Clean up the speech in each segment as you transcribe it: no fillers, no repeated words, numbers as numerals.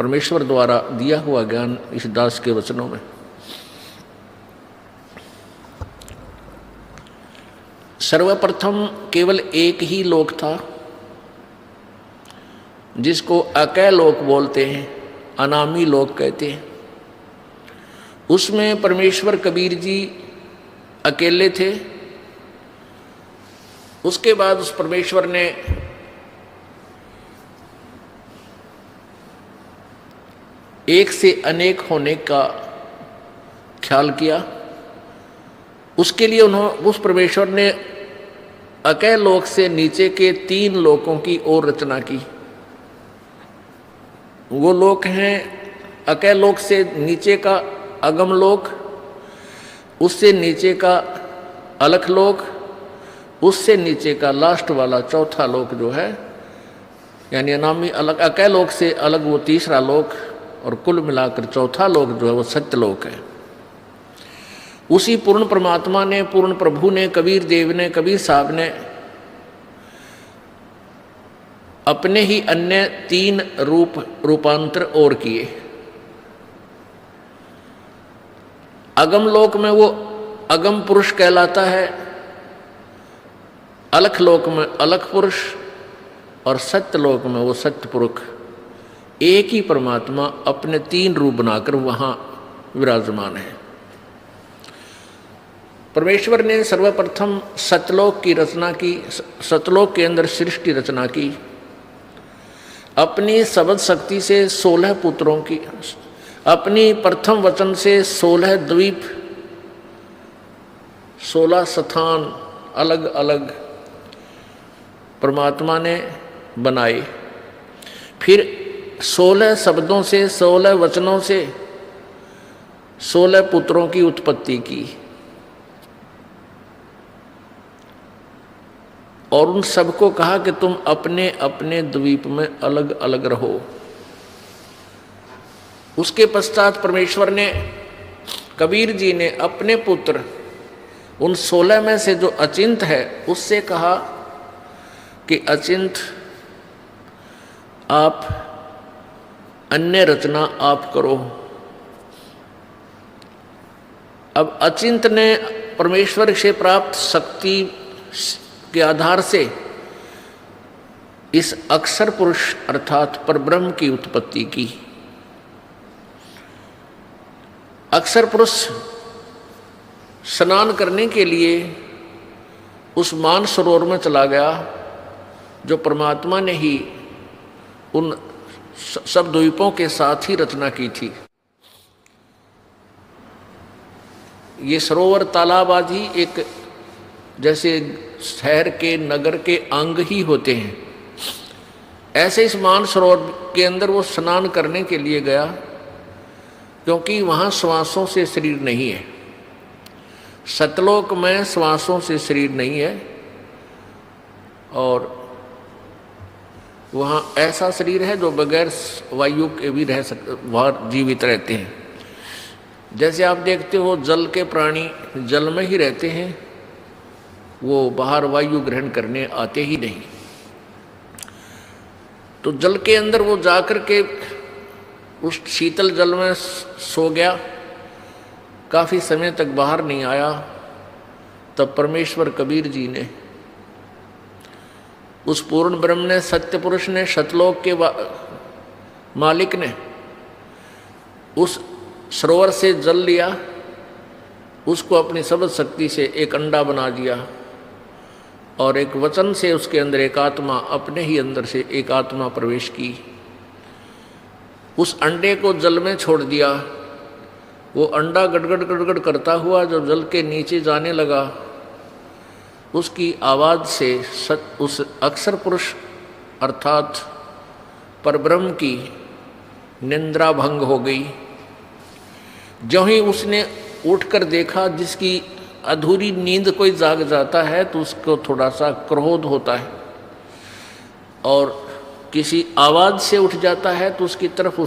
परमेश्वर द्वारा दिया हुआ ज्ञान इस दास के वचनों में। सर्वप्रथम केवल एक ही लोक था जिसको अकय लोक बोलते हैं, अनामी लोक कहते हैं। उसमें परमेश्वर कबीर जी अकेले थे। उसके बाद उस परमेश्वर ने एक से अनेक होने का ख्याल किया। उसके लिए उस परमेश्वर ने अकय लोक से नीचे के 3 लोकों की और रचना की। वो लोक हैं अकय लोक से नीचे का अगम लोक, उससे नीचे का अलख लोक, उससे नीचे का लास्ट वाला चौथा लोक जो है, यानी अनामी अलग अकय लोक से अलग वो तीसरा लोक, और कुल मिलाकर चौथा लोक जो है वो सत्यलोक है। उसी पूर्ण परमात्मा ने, पूर्ण प्रभु ने, कबीर देव ने, कबीर साहब ने अपने ही अन्य 3 रूपांतर और किए। अगम लोक में वो अगम पुरुष कहलाता है, अलख लोक में अलख पुरुष, और सत्य लोक में वो सत्य पुरुष। एक ही परमात्मा अपने 3 रूप बनाकर वहां विराजमान है। परमेश्वर ने सर्वप्रथम सतलोक की रचना की, सतलोक के अंदर सृष्टि रचना की। अपनी शब्द शक्ति से 16 पुत्रों की, अपनी प्रथम वचन से 16 द्वीप, 16 स्थान अलग अलग परमात्मा ने बनाए। फिर 16 शब्दों से, 16 वचनों से 16 पुत्रों की उत्पत्ति की, और उन सबको कहा कि तुम अपने अपने द्वीप में अलग अलग रहो। उसके पश्चात परमेश्वर ने, कबीर जी ने अपने पुत्र उन 16 में से जो अचिंत है उससे कहा कि अचिंत आप अन्य रचना आप करो। अब अचिंत ने परमेश्वर से प्राप्त शक्ति के आधार से इस अक्षर पुरुष अर्थात परब्रह्म की उत्पत्ति की। अक्षर पुरुष स्नान करने के लिए उस मान सरोवर में चला गया जो परमात्मा ने ही उन सब द्वीपों के साथ ही रचना की थी। ये सरोवर तालाब आदि एक जैसे शहर के, नगर के अंग ही होते हैं, ऐसे इस मान सरोवर के अंदर वो स्नान करने के लिए गया, क्योंकि वहाँ श्वासों से शरीर नहीं है। सतलोक में श्वासों से शरीर नहीं है, और वहाँ ऐसा शरीर है जो बगैर वायु के भी रह सकते, वहाँ जीवित रहते हैं। जैसे आप देखते हो जल के प्राणी जल में ही रहते हैं, वो बाहर वायु ग्रहण करने आते ही नहीं। तो जल के अंदर वो जाकर के उस शीतल जल में सो गया, काफ़ी समय तक बाहर नहीं आया। तब परमेश्वर कबीर जी ने, उस पूर्ण ब्रह्म ने, सत्य पुरुष ने, सतलोक के मालिक ने उस सरोवर से जल लिया, उसको अपनी शब्द शक्ति से एक अंडा बना दिया, और एक वचन से उसके अंदर एक आत्मा, अपने ही अंदर से एक आत्मा प्रवेश की। उस अंडे को जल में छोड़ दिया। वो अंडा गड़गड़ गड़गड़ करता हुआ जब जल के नीचे जाने लगा, उसकी आवाज़ से उस अक्षर पुरुष अर्थात परब्रह्म की निंद्रा भंग हो गई। जो ही उसने उठकर देखा, जिसकी अधूरी नींद कोई जाग जाता है तो उसको थोड़ा सा क्रोध होता है, और किसी आवाज़ से उठ जाता है तो उसकी तरफ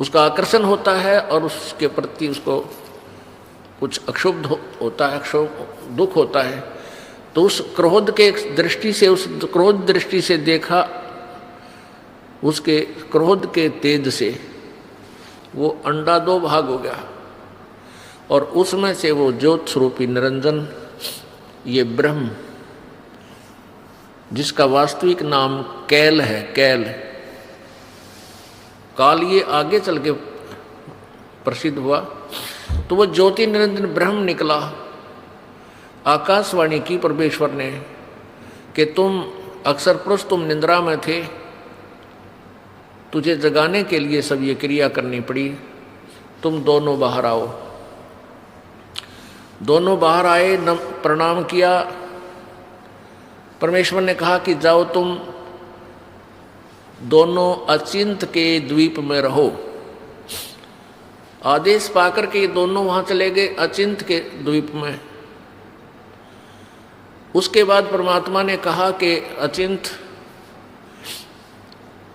उसका आकर्षण होता है, और उसके प्रति उसको कुछ अक्षुब्ध होता है, दुख होता है। तो उस क्रोध के दृष्टि से, उस क्रोध दृष्टि से देखा उसके क्रोध के तेज से वो अंडा दो भाग हो गया और उसमें से वो ज्योत स्वरूपी निरंजन, ये ब्रह्म, जिसका वास्तविक नाम कैल है, कैल काल, ये आगे चल के प्रसिद्ध हुआ। तो वो ज्योति निरंजन ब्रह्म निकला। आकाशवाणी की परमेश्वर ने कि तुम अक्सर पुरुष, तुम निंद्रा में थे, तुझे जगाने के लिए सब ये क्रिया करनी पड़ी, तुम दोनों बाहर आओ। दोनों बाहर आए, प्रणाम किया। परमेश्वर ने कहा कि जाओ तुम दोनों अचिंत के द्वीप में रहो। आदेश पाकर के ये दोनों वहां चले गए अचिंत के द्वीप में। उसके बाद परमात्मा ने कहा कि अचिंत,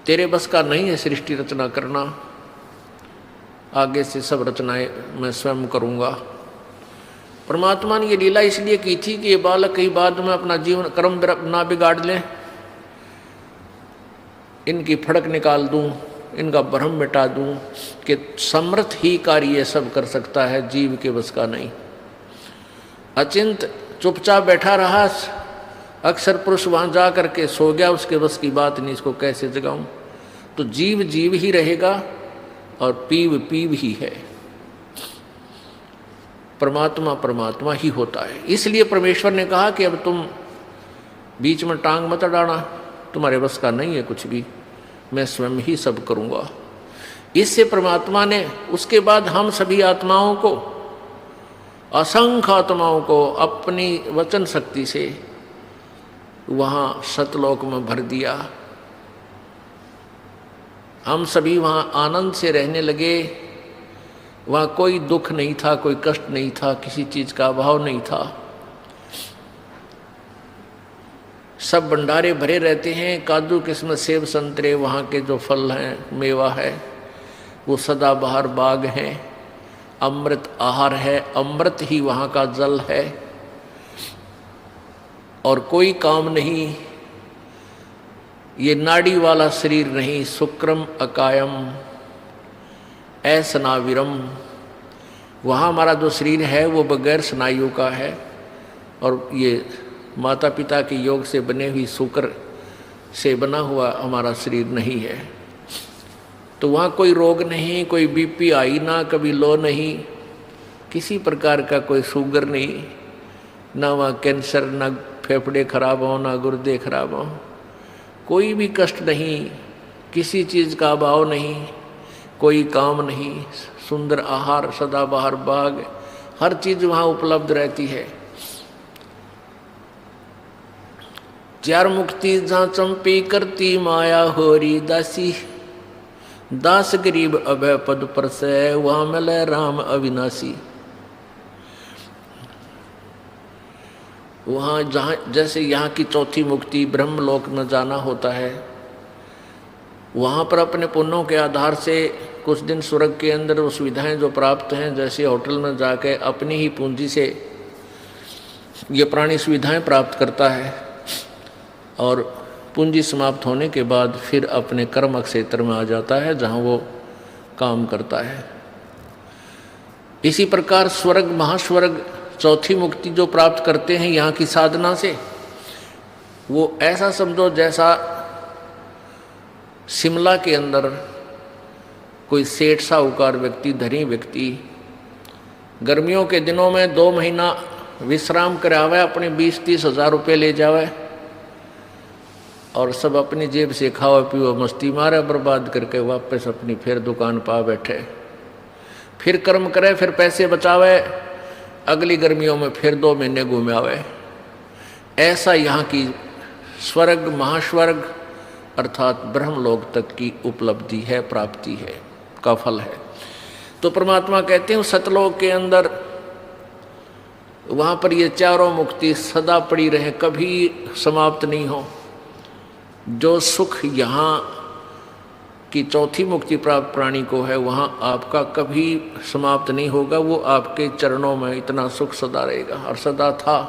तेरे बस का नहीं है सृष्टि रचना करना, आगे से सब रचनाएं मैं स्वयं करूंगा। परमात्मा ने ये लीला इसलिए की थी कि ये बालक कहीं बाद में अपना जीवन कर्म ना बिगाड़ लें, इनकी फड़क निकाल दूं, इनका भ्रम मिटा दूं कि समर्थ ही कार्य सब कर सकता है, जीव के बस का नहीं। अचिंत चुपचाप बैठा रहा, अक्सर पुरुष वहां जा करके सो गया, उसके बस की बात नहीं, इसको कैसे जगाऊं। तो जीव जीव ही रहेगा और पीव पीव ही है, परमात्मा परमात्मा ही होता है। इसलिए परमेश्वर ने कहा कि अब तुम बीच में टांग मत अड़ाना, तुम्हारे बस का नहीं है कुछ भी, मैं स्वयं ही सब करूंगा। इससे परमात्मा ने उसके बाद हम सभी आत्माओं को, असंख्य आत्माओं को अपनी वचन शक्ति से वहाँ सतलोक में भर दिया। हम सभी वहाँ आनंद से रहने लगे। वहाँ कोई दुख नहीं था, कोई कष्ट नहीं था, किसी चीज का अभाव नहीं था। सब भंडारे भरे रहते हैं, काजू किस्मत सेब संतरे, वहाँ के जो फल हैं, मेवा है, वो सदाबहार बाग हैं। अमृत आहार है, अमृत ही वहाँ का जल है। और कोई काम नहीं, ये नाड़ी वाला शरीर नहीं, शुक्रम अकायम ऐसनाविरम। वहाँ हमारा जो शरीर है वो बगैर स्नायुओं का है, और ये माता पिता के योग से बने हुई शुक्र से बना हुआ हमारा शरीर नहीं है। तो वहाँ कोई रोग नहीं, कोई बीपी हाई ना, कभी लो नहीं, किसी प्रकार का कोई शुगर नहीं, ना वहाँ कैंसर, ना फेफड़े खराब हो, ना गुर्दे खराब हो, कोई भी कष्ट नहीं, किसी चीज़ का अभाव नहीं, कोई काम नहीं, सुंदर आहार, सदाबहार बाग, हर चीज़ वहाँ उपलब्ध रहती है। चार मुक्ति जहाँ चंपी करती माया होरी दासी, दास गरीब अभय पद पर से वहाँ मिले राम अविनाशी। वहाँ जहाँ जैसे यहाँ की चौथी मुक्ति ब्रह्मलोक में जाना होता है, वहाँ पर अपने पुण्यों के आधार से कुछ दिन स्वर्ग के अंदर वो सुविधाएं जो प्राप्त हैं, जैसे होटल में जाके अपनी ही पूंजी से ये प्राणी सुविधाएं प्राप्त करता है, और पूंजी समाप्त होने के बाद फिर अपने कर्म क्षेत्र में आ जाता है जहाँ वो काम करता है। इसी प्रकार स्वर्ग महास्वर्ग चौथी मुक्ति जो प्राप्त करते हैं यहाँ की साधना से, वो ऐसा समझो जैसा शिमला के अंदर कोई सेठ साहूकार व्यक्ति, धनी व्यक्ति गर्मियों के दिनों में 2 महीना विश्राम करावे, अपने 20-30 हज़ार रुपये ले जावे और सब अपनी जेब से खाओ पियो मस्ती मारे, बर्बाद करके वापस अपनी फिर दुकान पा बैठे, फिर कर्म करे, फिर पैसे बचावे, अगली गर्मियों में फिर 2 महीने घूमे आवे। ऐसा यहाँ की स्वर्ग महास्वर्ग अर्थात ब्रह्मलोक तक की उपलब्धि है, प्राप्ति है, का फल है। तो परमात्मा कहते हैं सतलोक के अंदर वहाँ पर ये चारों मुक्ति सदा पड़ी रहे, कभी समाप्त नहीं हो। जो सुख यहाँ की चौथी मुक्ति प्राप्त प्राणी को है, वहाँ आपका कभी समाप्त नहीं होगा, वो आपके चरणों में इतना सुख सदा रहेगा और सदा था।